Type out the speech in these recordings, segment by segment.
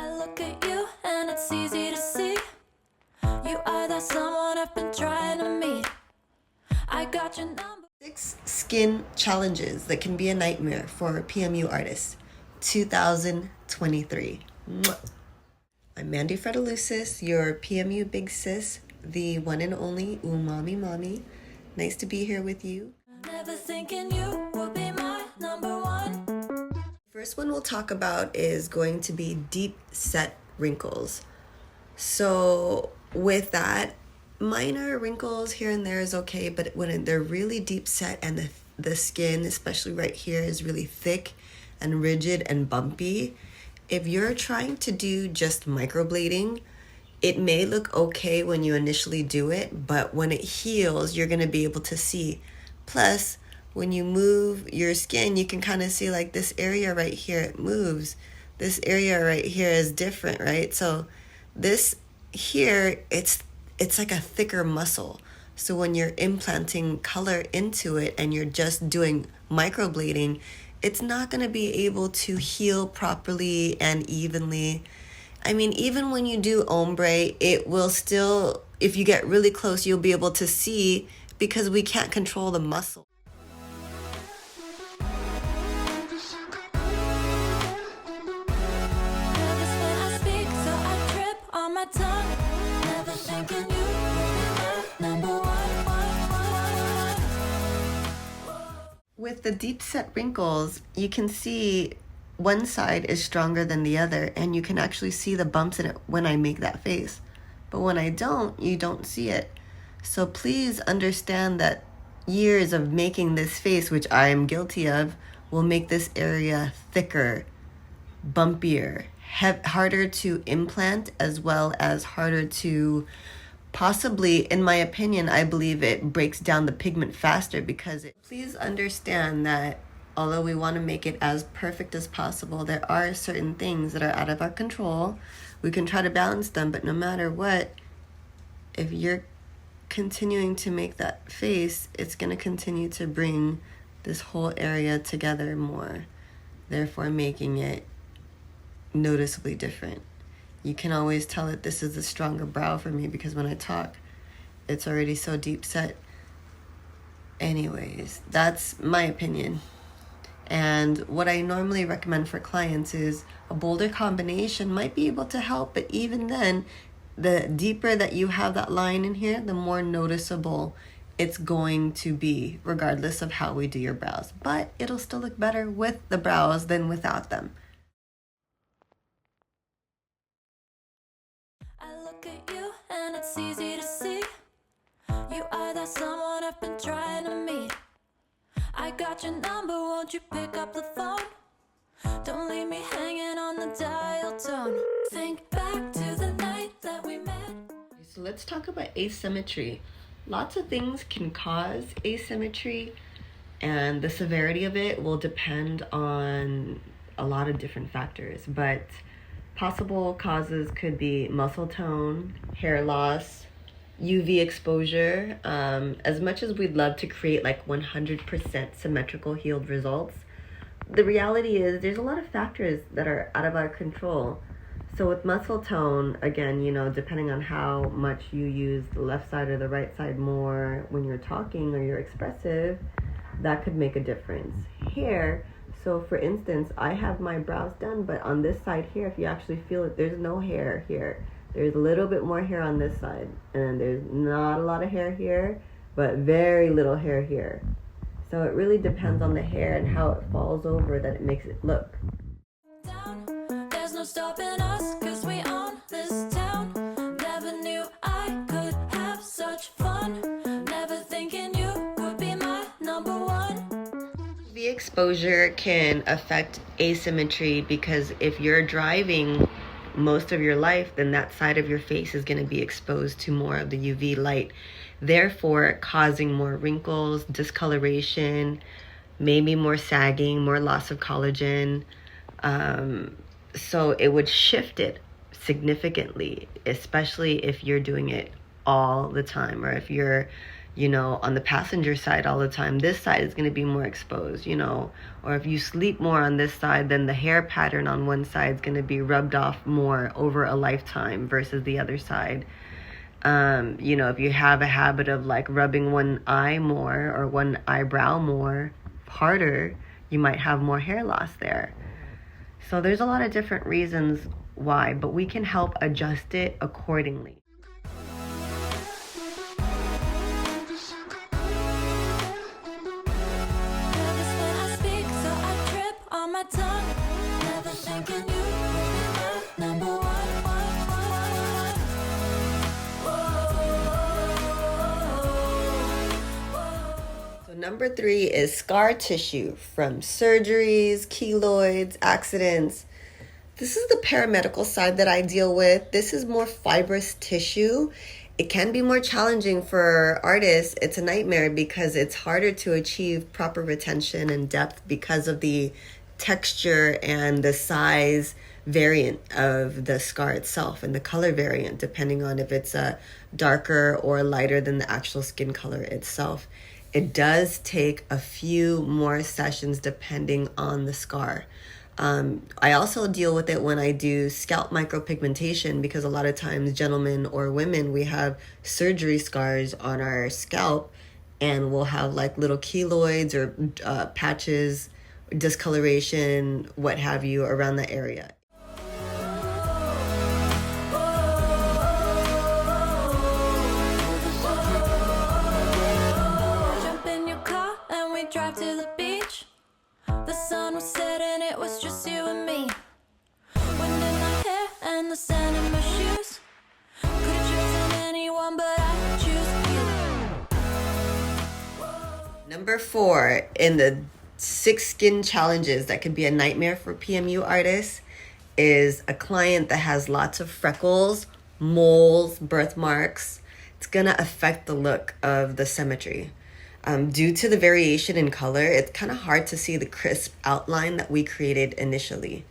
I look at you and it's easy to see. You are that someone I've been trying to meet. I got your number. 6 skin challenges that can be a nightmare for PMU artists. 2023. Mwah. I'm Mandie your PMU big sis, the one and only Umami Mommy. Nice to be here with you. Never thinking you would be my number one. First one we'll talk about is going to be deep set wrinkles. So with that, minor wrinkles here and there is okay, but when they're really deep set and the skin, especially right here, is really thick and rigid and bumpy, if you're trying to do just microblading, it may look okay when you initially do it, but when it heals, you're going to be able to see. Plus, when you move your skin, you can kind of see like this area right here, it moves. This area right here is different, right? So this here, it's like a thicker muscle. So when you're implanting color into it and you're just doing microblading, it's not going to be able to heal properly and evenly. I mean, even when you do ombre, it will still, if you get really close, you'll be able to see because we can't control the muscle. Nervous when I speak, so I trip on my tongue. Never thinking you would be my number one. With the deep set wrinkles, you can see one side is stronger than the other, and you can actually see the bumps in it when I make that face. But when I don't, you don't see it. So please understand that years of making this face, which I am guilty of, will make this area thicker, bumpier, harder to implant, as well as harder to possibly, in my opinion, I believe it breaks down the pigment faster because please understand that although we want to make it as perfect as possible, there are certain things that are out of our control. We can try to balance them, but no matter what, if you're continuing to make that face, it's going to continue to bring this whole area together more, therefore making it noticeably different. You can always tell that this is a stronger brow for me because when I talk, it's already so deep set. Anyways, that's my opinion. And what I normally recommend for clients is a bolder combination might be able to help, but even then, the deeper that you have that line in here, the more noticeable it's going to be, regardless of how we do your brows. But it'll still look better with the brows than without them. I look at you and it's easy to see. You are that someone I've been trying to meet. I got your number, won't you pick up the phone? Don't leave me hanging on the dial tone. Think back to the night that we met. So let's talk about asymmetry. Lots of things can cause asymmetry, and the severity of it will depend on a lot of different factors, but possible causes could be muscle tone, hair loss, UV exposure. As much as we'd love to create like 100% symmetrical healed results, the reality is there's a lot of factors that are out of our control. So with muscle tone, again, depending on how much you use the left side or the right side more when you're talking or you're expressive, that could make a difference. Hair, so for instance, I have my brows done, but on this side here, if you actually feel it, there's no hair here. There's a little bit more hair on this side, and there's not a lot of hair here, but very little hair here. So it really depends on the hair and how it falls over that it makes it look. Down, there's no stopping us, 'cause we own this town. Never knew I could have such fun. Never thinking you would be my number one. The exposure can affect asymmetry because if you're driving most of your life, then that side of your face is going to be exposed to more of the UV light, therefore causing more wrinkles, discoloration, maybe more sagging, more loss of collagen. So it would shift it significantly, especially if you're doing it all the time, or if you're you know, on the passenger side all the time, this side is going to be more exposed, you know, or if you sleep more on this side, then the hair pattern on one side is going to be rubbed off more over a lifetime versus the other side. You know, if you have a habit of like rubbing one eye more or one eyebrow more harder, you might have more hair loss there. So there's a lot of different reasons why, but we can help adjust it accordingly. Nervous when I speak, so I trip on my tongue. Never thinking you would be my number one. So number 3 is scar tissue from surgeries, keloids, accidents. This is the paramedical side that I deal with. This is more fibrous tissue. It can be more challenging for artists. It's a nightmare because it's harder to achieve proper retention and depth because of the texture and the size variant of the scar itself and the color variant, depending on if it's a darker or lighter than the actual skin color itself. It does take a few more sessions depending on the scar. I also deal with it when I do scalp micropigmentation because a lot of times gentlemen or women, we have surgery scars on our scalp and we'll have like little keloids or patches, discoloration, what have you around the area. Jump in your car and we drive to the beach. The sun was setting, it was just you and me. Wind in my hair and the sand in my shoes. Could've chosen anyone, but I choose you. Number 4 in the 6 skin challenges that could be a nightmare for PMU artists is a client that has lots of freckles, moles, birthmarks. It's gonna affect the look of the symmetry. Due to the variation in color, it's kind of hard to see the crisp outline that we created initially.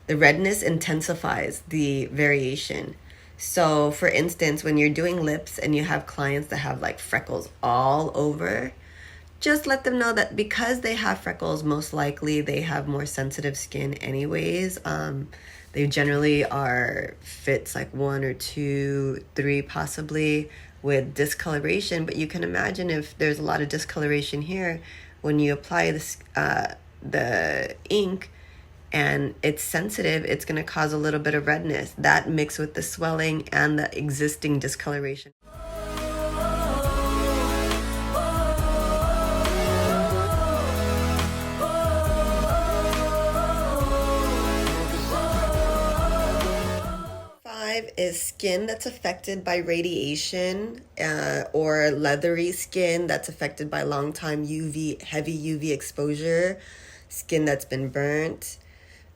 The redness intensifies the variation. So for instance, when you're doing lips and you have clients that have like freckles all over, just let them know that because they have freckles, most likely they have more sensitive skin anyways. They generally are fits like 1 or 2, 3 possibly with discoloration, but you can imagine if there's a lot of discoloration here, when you apply this, the ink and it's sensitive, it's going to cause a little bit of redness. That mixed with the swelling and the existing discoloration. Is skin that's affected by radiation or leathery skin that's affected by long time heavy UV exposure, skin that's been burnt.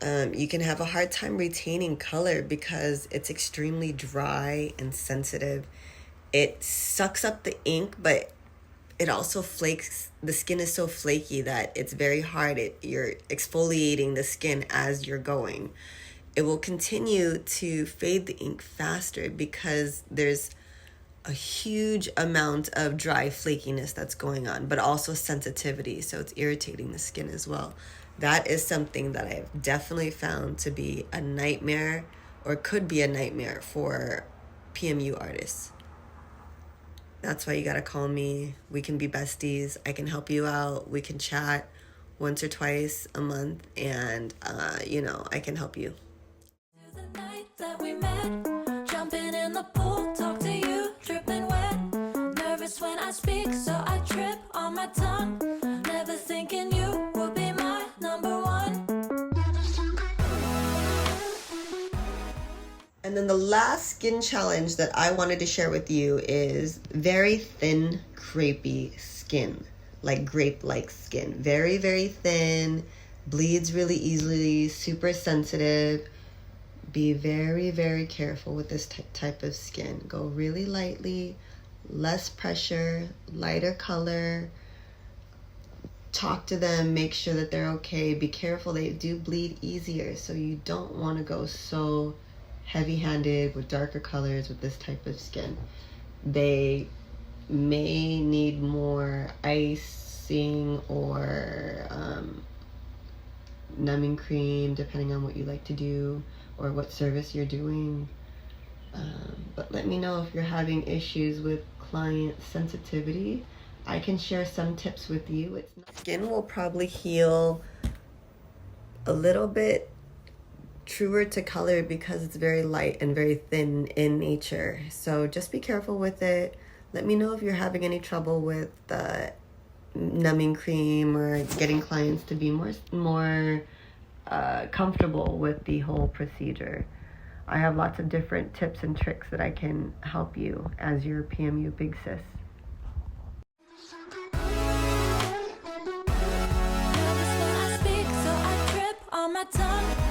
You can have a hard time retaining color because it's extremely dry and sensitive. It sucks up the ink, but it also flakes. The skin is so flaky that it's very hard. You're exfoliating the skin as you're going. It will continue to fade the ink faster because there's a huge amount of dry flakiness that's going on, but also sensitivity, so it's irritating the skin as well. That is something that I've definitely found to be a nightmare, or could be a nightmare for PMU artists. That's why you gotta call me. We can be besties. I can help you out. We can chat once or twice a month, and I can help you. The night that we met, jumping in the pool, talk to you, dripping wet. Nervous when I speak, so I trip on my tongue. Never thinking you would be my number one. And then the last skin challenge that I wanted to share with you is very thin, crepey skin, like grape-like skin. Very, very thin, bleeds really easily, super sensitive. Be very, very careful with this type of skin. Go really lightly, less pressure, lighter color. Talk to them, make sure that they're okay. Be careful, they do bleed easier, so you don't want to go so heavy-handed with darker colors with this type of skin. They may need more icing or numbing cream, depending on what you like to do or what service you're doing. But let me know if you're having issues with client sensitivity. I can share some tips with you. Skin will probably heal a little bit truer to color because it's very light and very thin in nature. So just be careful with it. Let me know if you're having any trouble with numbing cream or getting clients to be more comfortable with the whole procedure. I have lots of different tips and tricks that I can help you as your PMU Big Sis. Nervous when I speak, so I trip on my tongue.